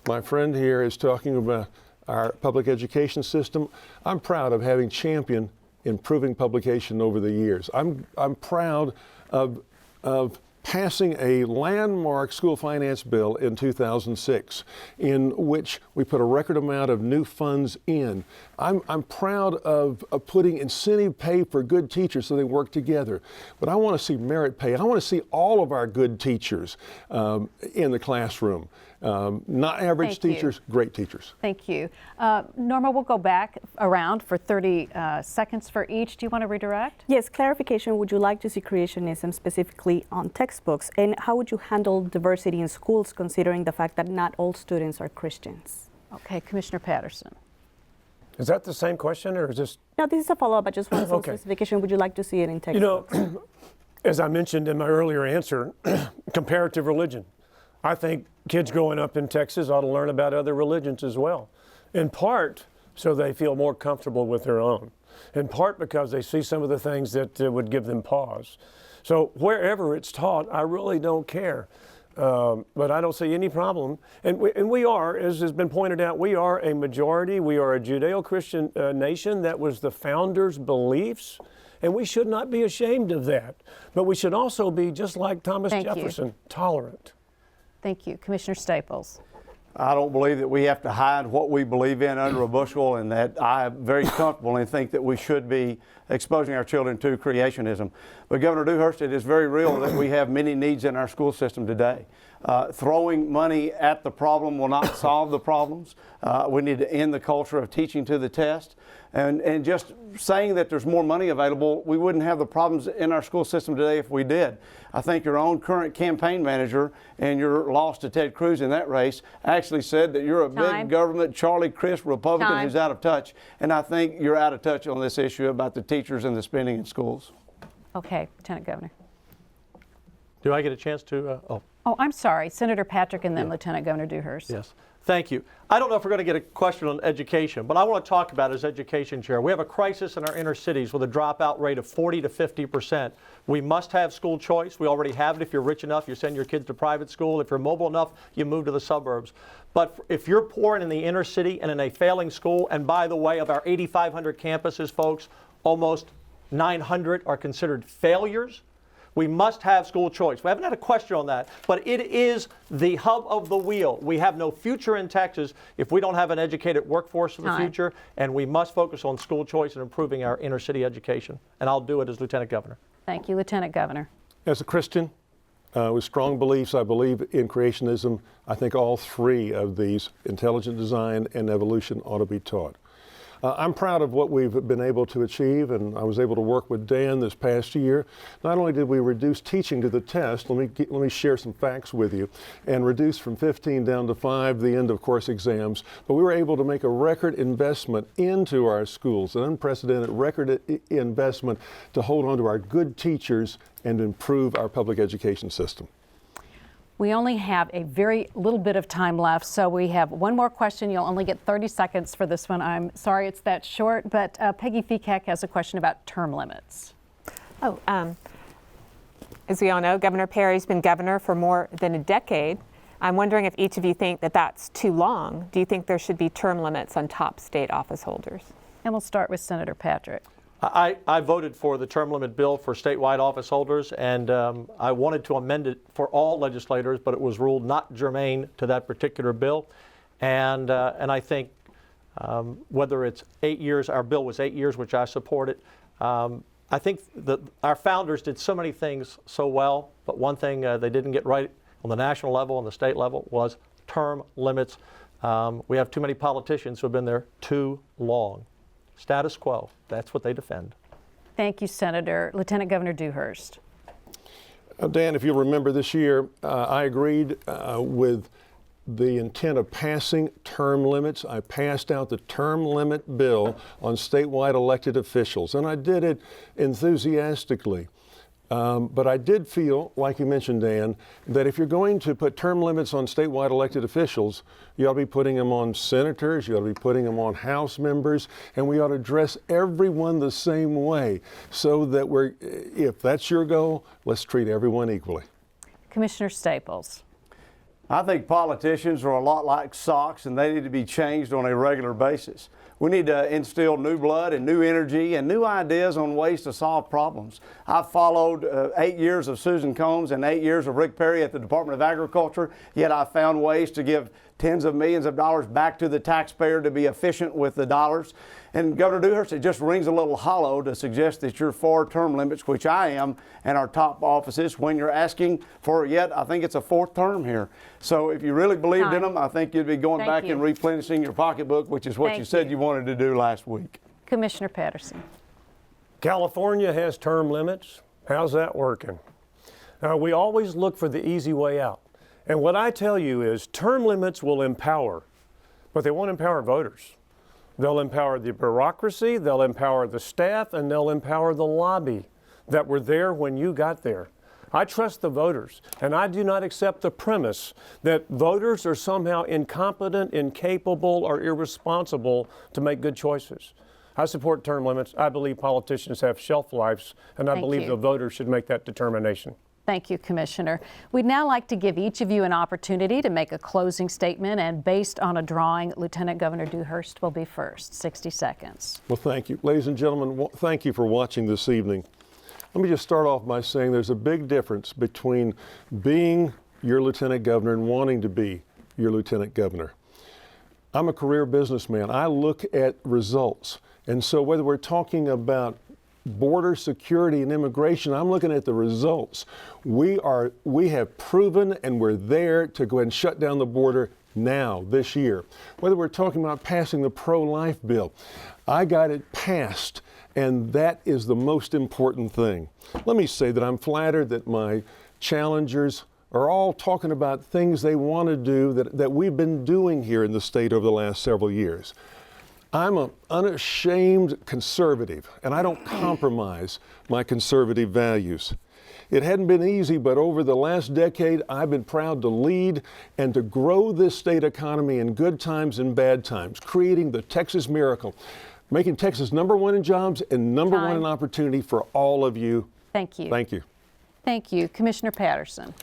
my friend here is talking about our public education system, I'm proud of having championed improving publication over the years. I'm proud of passing a landmark school finance bill in 2006 in which we put a record amount of new funds in. I'm proud of putting incentive pay for good teachers so they work together. But I want to see merit pay. I want to see all of our good teachers in the classroom. Not average teachers, great teachers. Thank you. Norma, we'll go back around for 30 seconds for each. Do you want to redirect? Yes, clarification. Would you like to see creationism specifically on textbooks? And how would you handle diversity in schools, considering the fact that not all students are Christians? Okay, Commissioner Patterson. Is that the same question, or is this? No, this is a follow-up. I just want some specification. Would you like to see it in textbooks? You know, as I mentioned in my earlier answer, comparative religion. I think kids growing up in Texas ought to learn about other religions as well, in part so they feel more comfortable with their own, in part because they see some of the things that would give them pause. So wherever it's taught, I really don't care, but I don't see any problem. And we are, as has been pointed out, we are a majority. We are a Judeo-Christian nation. That was the founders' beliefs. And we should not be ashamed of that. But we should also be, just like Thomas Jefferson, tolerant. Thank you. Commissioner Staples. I don't believe that we have to hide what we believe in under a bushel, and that I am very comfortable and think that we should be exposing our children to creationism. But Governor Dewhurst, it is very real that we have many needs in our school system today. Throwing money at the problem will not solve the problems. We need to end the culture of teaching to the test. And just saying that there's more money available, we wouldn't have the problems in our school system today if we did. I think your own current campaign manager and your loss to Ted Cruz in that race actually said that you're a big government Charlie Crist Republican who's out of touch. And I think you're out of touch on this issue about the teachers and the spending in schools. Okay, Lieutenant Governor. Do I get a chance to? Oh, I'm sorry. Senator Patrick and then Lieutenant Governor Dewhurst. Yes. Thank you. I don't know if we're going to get a question on education, but I want to talk about it as education chair. We have a crisis in our inner cities with a dropout rate of 40 to 50%. We must have school choice. We already have it. If you're rich enough, you send your kids to private school. If you're mobile enough, you move to the suburbs. But if you're poor and in the inner city and in a failing school, and by the way, of our 8,500 campuses, folks, almost 900 are considered failures. We must have school choice. We haven't had a question on that, but it is the hub of the wheel. We have no future in Texas if we don't have an educated workforce for the future, and we must focus on school choice and improving our inner city education. And I'll do it as Lieutenant Governor. Thank you, Lieutenant Governor. As a Christian with strong beliefs, I believe in creationism. I think all three of these, intelligent design and evolution, ought to be taught. I'm proud of what we've been able to achieve, and I was able to work with Dan this past year. Not only did we reduce teaching to the test, let me share some facts with you, and reduce from 15 down to 5 the end of course exams, but we were able to make a record investment into our schools, an unprecedented record investment to hold on to our good teachers and improve our public education system. We only have a very little bit of time left, so we have one more question. You'll only get 30 seconds for this one. I'm sorry it's that short, but Peggy Fikac has a question about term limits. As we all know, Governor Perry's been governor for more than a decade. I'm wondering if each of you think that that's too long. Do you think there should be term limits on top state office holders? And we'll start with Senator Patrick. I voted for the term limit bill for statewide office holders, and I wanted to amend it for all legislators, but it was ruled not germane to that particular bill. And I think whether it's 8 years, our bill was 8 years, which I supported. I think that our founders did so many things so well, but one thing they didn't get right on the national level and the state level was term limits. We have too many politicians who have been there too long. Status quo, that's what they defend. Thank you, Senator. Lieutenant Governor Dewhurst. Dan, if you'll remember this year, I agreed with the intent of passing term limits. I passed out the term limit bill on statewide elected officials, and I did it enthusiastically. But I did feel, like you mentioned, Dan, that if you're going to put term limits on statewide elected officials, you ought to be putting them on senators, you ought to be putting them on House members, and we ought to address everyone the same way so that if that's your goal, let's treat everyone equally. Commissioner Staples. I think politicians are a lot like socks, and they need to be changed on a regular basis. We need to instill new blood and new energy and new ideas on ways to solve problems. I've followed 8 years of Susan Combs and 8 years of Rick Perry at the Department of Agriculture, yet I found ways to give tens of millions of dollars back to the taxpayer to be efficient with the dollars. And Governor Dewhurst, it just rings a little hollow to suggest that you're for term limits, which I am, in our top offices when you're asking for yet, I think it's a 4th term here. So if you really believed in them, I think you'd be going back and replenishing your pocketbook, which is what you said you wanted to do last week. Commissioner Patterson. California has term limits. How's that working? We always look for the easy way out. And what I tell you is term limits will empower, but they won't empower voters. They'll empower the bureaucracy, they'll empower the staff, and they'll empower the lobby that were there when you got there. I trust the voters, and I do not accept the premise that voters are somehow incompetent, incapable, or irresponsible to make good choices. I support term limits. I believe politicians have shelf lives, and I believe the voters should make that determination. Thank you, Commissioner. We'd now like to give each of you an opportunity to make a closing statement, and based on a drawing, Lieutenant Governor Dewhurst will be first. 60 seconds. Well, thank you. Ladies and gentlemen, thank you for watching this evening. Let me just start off by saying there's a big difference between being your lieutenant governor and wanting to be your lieutenant governor. I'm a career businessman. I look at results. And so whether we're talking about border security and immigration, I'm looking at the results. We have proven, and we're there to go ahead and shut down the border now, this year. Whether we're talking about passing the pro-life bill, I got it passed, and that is the most important thing. Let me say that I'm flattered that my challengers are all talking about things they want to do that we've been doing here in the state over the last several years. I'm an unashamed conservative, and I don't compromise my conservative values. It hadn't been easy, but over the last decade, I've been proud to lead and to grow this state economy in good times and bad times, creating the Texas miracle, making Texas #1 in jobs and #1 in opportunity for all of you. Thank you. Thank you. Thank you. Commissioner Patterson.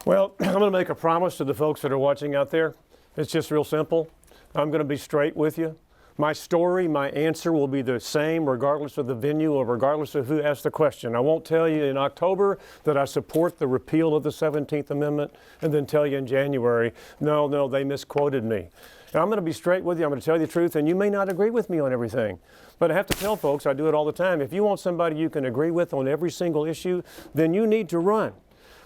Well, I'm going to make a promise to the folks that are watching out there. It's just real simple. I'm going to be straight with you. My story, my answer will be the same regardless of the venue or regardless of who asked the question. I won't tell you in October that I support the repeal of the 17th Amendment and then tell you in January, no, they misquoted me. And I'm going to be straight with you. I'm going to tell you the truth, and you may not agree with me on everything. But I have to tell folks, I do it all the time, if you want somebody you can agree with on every single issue, then you need to run.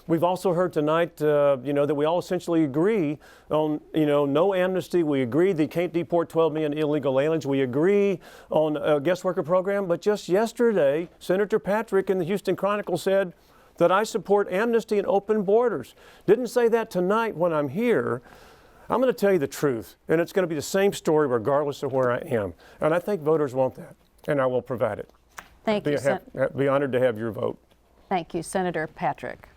We've also heard tonight, that we all essentially agree on, no amnesty. We agree that you can't deport 12 million illegal aliens. We agree on a guest worker program. But just yesterday, Senator Patrick in the Houston Chronicle said that I support amnesty and open borders. Didn't say that tonight when I'm here. I'm going to tell you the truth, and it's going to be the same story regardless of where I am. And I think voters want that, and I will provide it. Thank you. Be honored to have your vote. Thank you, Senator Patrick.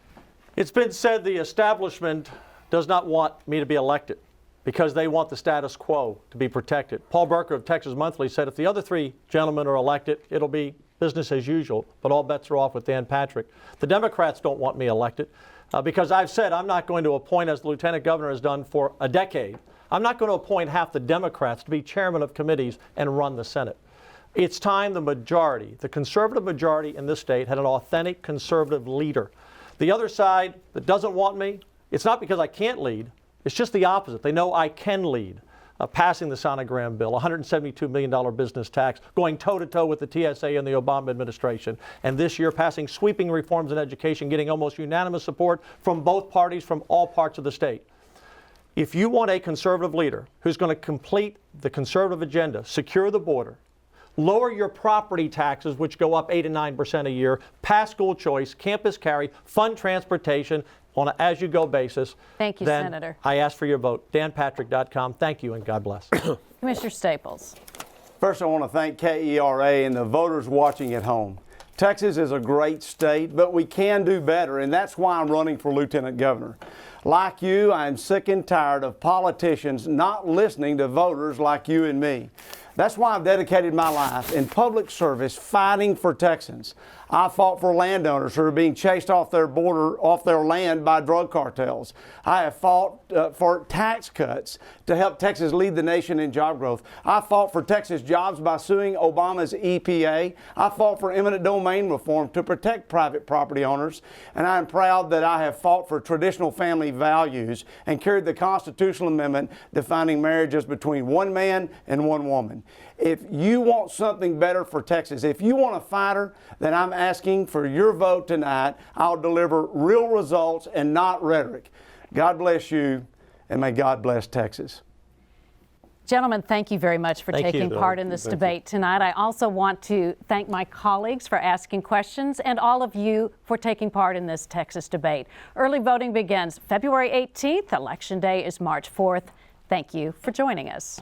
It's been said the establishment does not want me to be elected because they want the status quo to be protected. Paul Burker of Texas Monthly said if the other three gentlemen are elected, it'll be business as usual, but all bets are off with Dan Patrick. The Democrats don't want me elected because I've said I'm not going to appoint, as the Lieutenant Governor has done for a decade, I'm not going to appoint half the Democrats to be chairman of committees and run the Senate. It's time the majority, the conservative majority in this state, had an authentic conservative leader. The other side that doesn't want me, it's not because I can't lead, it's just the opposite. They know I can lead. Passing the sonogram bill, $172 million business tax, going toe-to-toe with the TSA and the Obama administration, and this year passing sweeping reforms in education, getting almost unanimous support from both parties from all parts of the state. If you want a conservative leader who's going to complete the conservative agenda, secure the border, lower your property taxes, which go up 8 to 9% a year, pass school choice, campus carry, fund transportation on an as-you-go basis. Thank you, then Senator. I ask for your vote. DanPatrick.com. Thank you, and God bless. Commissioner Staples. First, I want to thank KERA and the voters watching at home. Texas is a great state, but we can do better, and that's why I'm running for Lieutenant Governor. Like you, I am sick and tired of politicians not listening to voters like you and me. That's why I've dedicated my life in public service fighting for Texans. I fought for landowners who are being chased off their border, off their land by drug cartels. I have fought for tax cuts to help Texas lead the nation in job growth. I fought for Texas jobs by suing Obama's EPA. I fought for eminent domain reform to protect private property owners. And I am proud that I have fought for traditional family values and carried the constitutional amendment defining marriages between one man and one woman. If you want something better for Texas, if you want a fighter, then I'm asking for your vote tonight. I'll deliver real results and not rhetoric. God bless you, and may God bless Texas. Gentlemen, thank you very much for taking part in this debate tonight. I also want to thank my colleagues for asking questions and all of you for taking part in this Texas debate. Early voting begins February 18th. Election Day is March 4th. Thank you for joining us.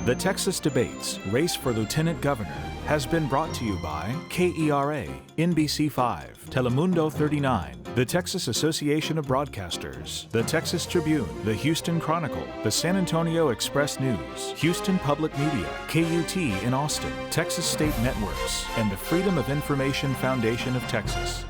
The Texas Debates Race for Lieutenant Governor has been brought to you by KERA, NBC5, Telemundo 39, the Texas Association of Broadcasters, the Texas Tribune, the Houston Chronicle, the San Antonio Express News, Houston Public Media, KUT in Austin, Texas State Networks, and the Freedom of Information Foundation of Texas.